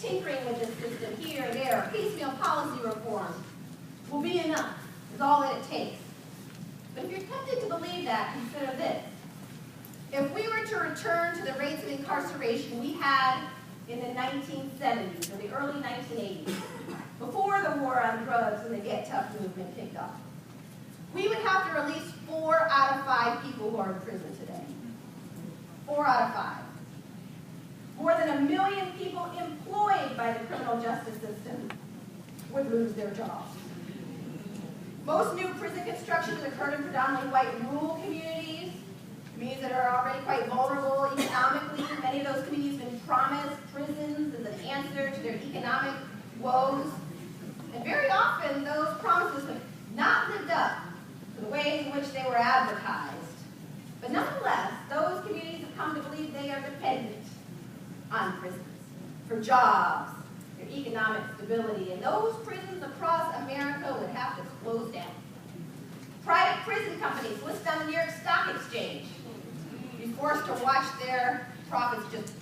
tinkering with this system here and there, piecemeal policy reform will be enough, is all that it takes. But if you're tempted to believe that, consider this. If we were to return to the rates of incarceration we had in the 1970s or the early 1980s, before the war on drugs and the Get Tough movement kicked off, we would have to release 4 out of 5 people who are in prison today. 4 out of 5. More than 1 million people employed by the criminal justice system would lose their jobs. Most new prison construction has occurred in predominantly white rural communities that are already quite vulnerable economically. Many of those communities have been promised prisons as an answer to their economic woes. And very often, those promises have not lived up to the ways in which they were advertised. But nonetheless, those communities have come to believe they are dependent on prisons for jobs, their economic stability, and those prisons across America would have to close down. Private prison companies listed on the New York Stock Exchange be forced to watch their profits just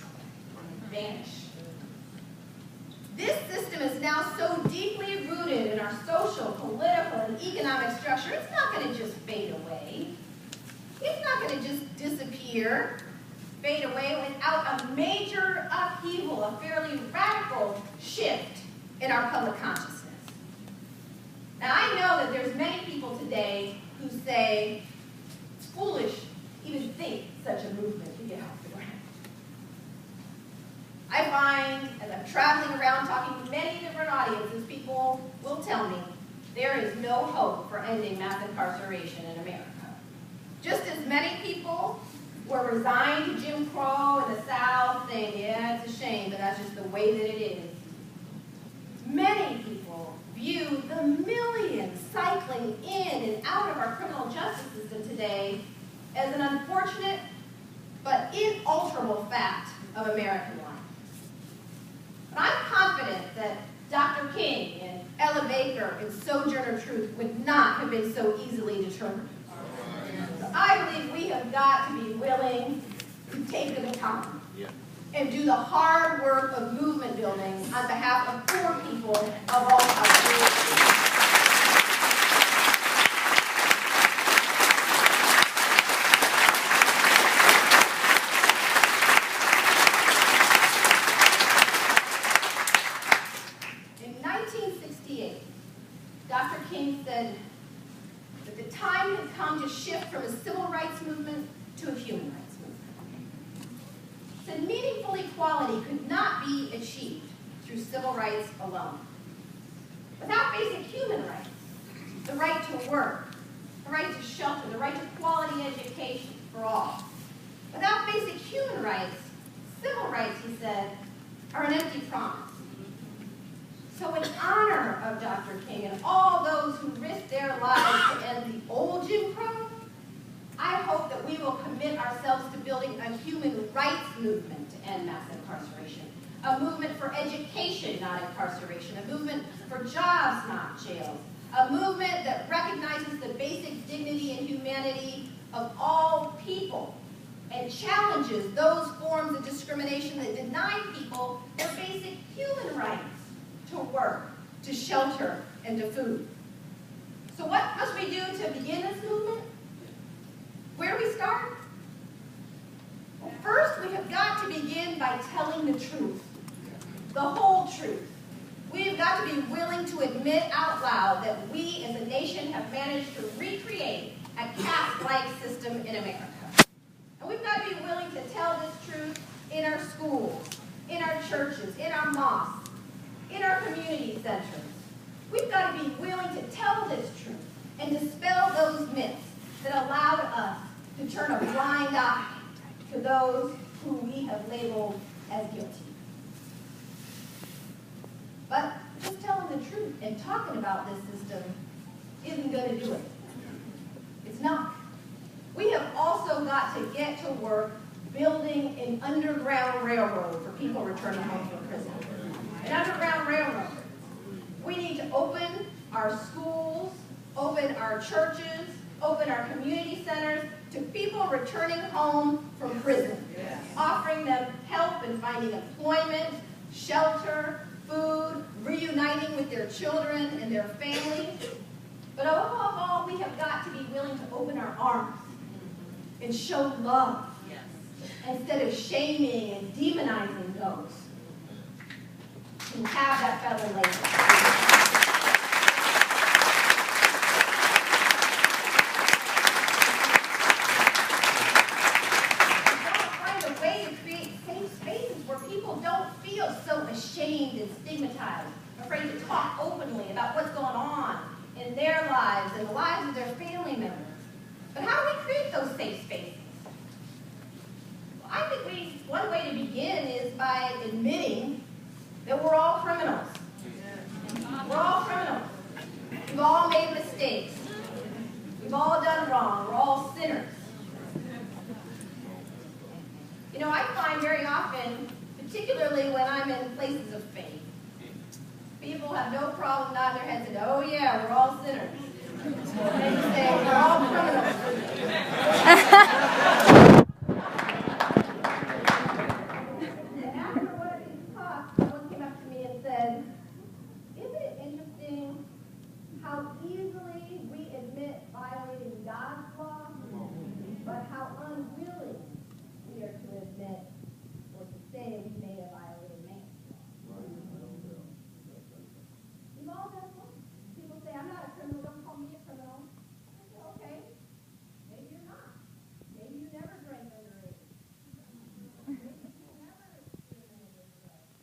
vanish. This system is now so deeply rooted in our social, political, and economic structure, it's not going to just fade away. It's not going to just disappear, fade away without a major upheaval, a fairly radical shift in our public consciousness. Now, I know that there's many people today who say it's foolish to even think such a movement could get off the ground. I find, as I'm traveling around talking to many different audiences, people will tell me there is no hope for ending mass incarceration in America. Just as many people were resigned to Jim Crow in the South, saying, yeah, it's a shame, but that's just the way that it is. Many people view the millions cycling in and out of our criminal justice system today as an unfortunate but inalterable fact of American life. But I'm confident that Dr. King and Ella Baker and Sojourner Truth would not have been so easily determined. So I believe we have got to be willing to take the baton and do the hard work of movement building on behalf of poor people of all countries. In 1968, Dr. King said that the time had come to shift from a civil rights movement to a human rights movement. He said meaningful equality could not be achieved through civil rights alone. Without basic human rights, the right to work, the right to shelter, the right to quality education for all. Without basic human rights, civil rights, he said, are an empty promise. So in honor of Dr. King and all those who risked their lives to end the old Jim Crow, I hope that we will commit ourselves to building a human rights movement to end mass incarceration, a movement for education, not incarceration, a movement for jobs, not jails, a movement that recognizes the basic dignity and humanity of all people and challenges those forms of discrimination that deny people their basic human rights to work, to shelter, and to food. So what must we do to begin this movement? Where do we start? Well, first, we have got to begin by telling the truth, the whole truth. We've got to be willing to admit out loud that we as a nation have managed to recreate a caste-like system in America. And we've got to be willing to tell this truth in our schools, in our churches, in our mosques, in our community centers. We've got to be willing to tell this truth and dispel those myths that allowed us to turn a blind eye to those who we have labeled as guilty. But just telling the truth and talking about this system isn't going to do it. It's not. We have also got to get to work building an underground railroad for people returning home from prison. An underground railroad. We need to open our schools, open our churches, open our community centers to people returning home from prison, offering them help in finding employment, shelter, their children and their families. But above all, we have got to be willing to open our arms and show love instead of shaming and demonizing those who have that felon label. Ashamed and stigmatized, afraid to talk openly about what's going on in their lives and the lives of their family members. But how do we create those safe spaces? Well, I think one way to begin is by admitting that we're all criminals. We're all criminals. We've all made mistakes. We've all done wrong. We're all sinners. You know, I find very often, particularly when I'm in places of faith, people have no problem nodding their heads and, oh yeah, we're all sinners. And they say, we're all criminals. And after one of these talks, someone came up to me and said, isn't it interesting how easily we admit violating God's law, but how unwilling we are to admit or to say we may have violated man's law. We've all done it. People say, I'm not a criminal, don't call me a criminal. I say, okay, maybe you're not. Maybe you never drank underage. Maybe you never experimented with drugs.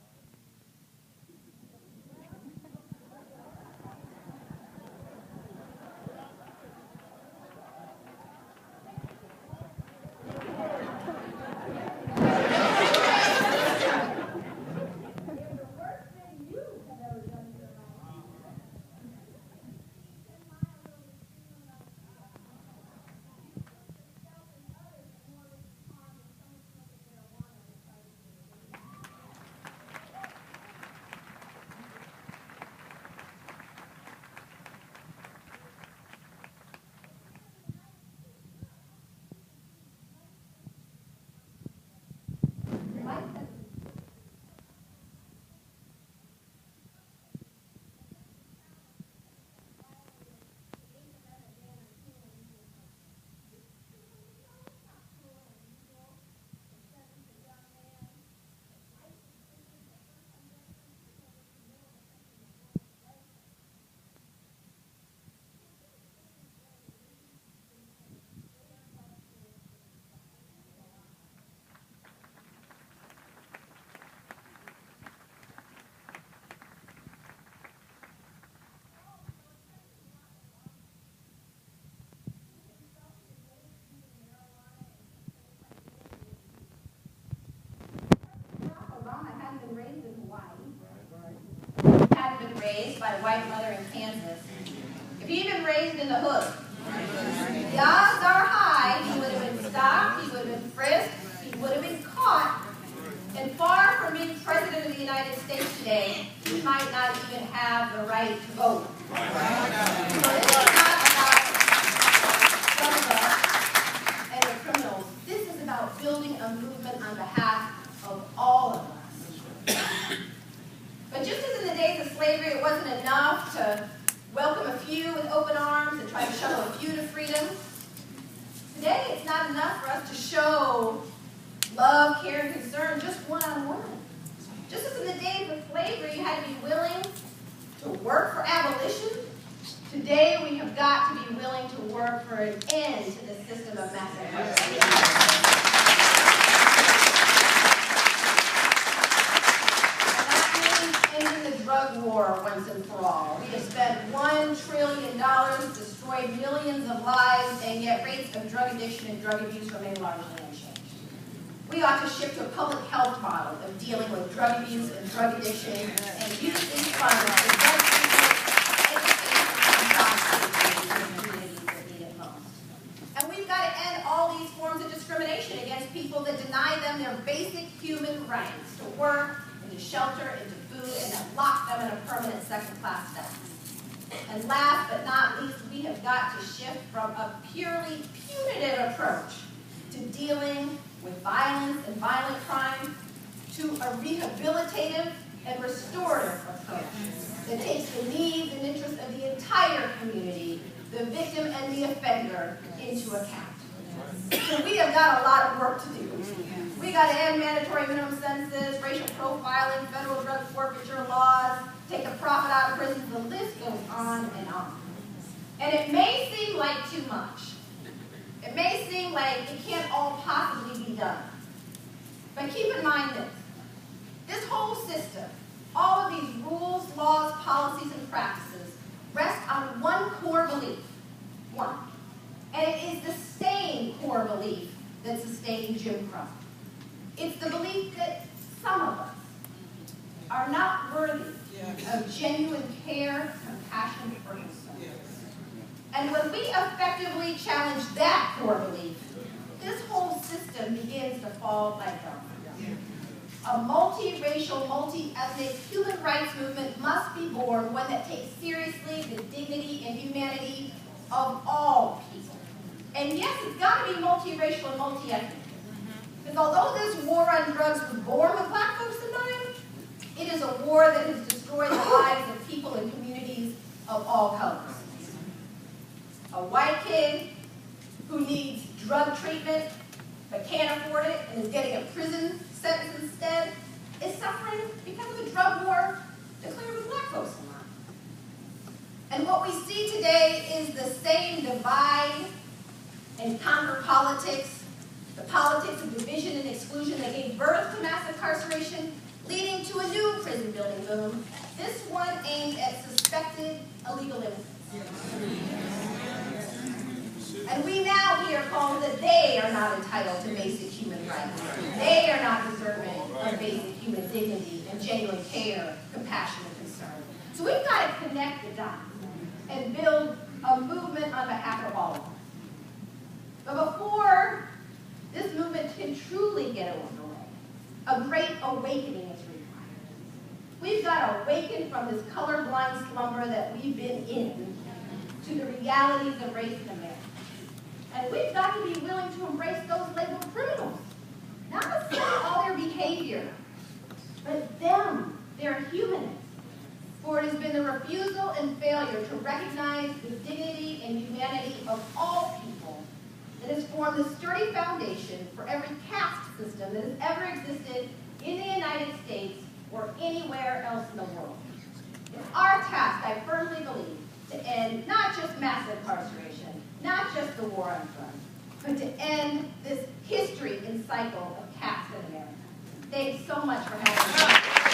Raised by a white mother in Kansas. If he'd been raised in the hood, the odds are high he would have been stopped, he would have been frisked, he would have been caught, and far from being President of the United States today, he might not even have the right to vote. So this is not about some of us and the criminals. This is about building a movement on behalf of all of us. But just as in the days of slavery, it wasn't enough to welcome a few with open arms and try to shuttle a few to freedom. Today, it's not enough for us to show love, care, and concern just one-on-one. Just as in the days of slavery, you had to be willing to work for abolition, today we have got to be willing to work for an end to the system of mass incarceration. Ending the drug war once and for all. We have spent $1 trillion, destroyed millions of lives, and yet rates of drug addiction and drug abuse remain largely unchanged. We ought to shift to a public health model of dealing with drug abuse and drug addiction and use these funds to drug treatment, education, and job creation in the communities that need it most. And we've got to end all these forms of discrimination against people that deny them their basic human rights to work, and to shelter, and to food, and that lock them in a permanent second-class status. And last but not least, we have got to shift from a purely punitive approach to dealing with violence and violent crime to a rehabilitative and restorative approach that takes the into account. So we have got a lot of work to do. We got to end mandatory minimum sentences, racial profiling, federal drug forfeiture laws, take the profit out of prisons. The list goes on and on. And it may seem like too much. It may seem like it can't all possibly be done. But keep in mind this. This whole system, all of these rules, laws, policies, and practices rest on one core belief. One. And it is the same core belief that sustained Jim Crow. It's the belief that some of us are not worthy of genuine care, compassion, or concern. And when we effectively challenge that core belief, this whole system begins to fall like dominoes. A multiracial, multi-ethnic human rights movement must be born, one that takes seriously the dignity and humanity of all people. And yes, it's got to be multiracial and multi-ethnic. Because although this war on drugs was born with black folks in mind, it is a war that has destroyed the lives of people and communities of all colors. A white kid who needs drug treatment but can't afford it and is getting a prison sentence instead is suffering because of a drug war declared with black folks in mind. And what we see today is the same divide and conquer politics, the politics of division and exclusion that gave birth to mass incarceration, leading to a new prison building boom, this one aimed at suspected illegal immigrants. And we now hear calls that they are not entitled to basic human rights. They are not deserving of basic human dignity and genuine care, compassion, and concern. So we've got to connect the dots and build a movement on behalf of all of us. But before this movement can truly get underway, a great awakening is required. We've got to awaken from this colorblind slumber that we've been in to the realities of race in America. And we've got to be willing to embrace those labeled criminals. Not necessarily all their behavior, but them, their humanness. For it has been the refusal and failure to recognize the dignity and humanity of all people that has formed the sturdy foundation for every caste system that has ever existed in the United States or anywhere else in the world. It's our task, I firmly believe, to end not just mass incarceration, not just the war on drugs, but to end this history and cycle of caste in America. Thanks so much for having me.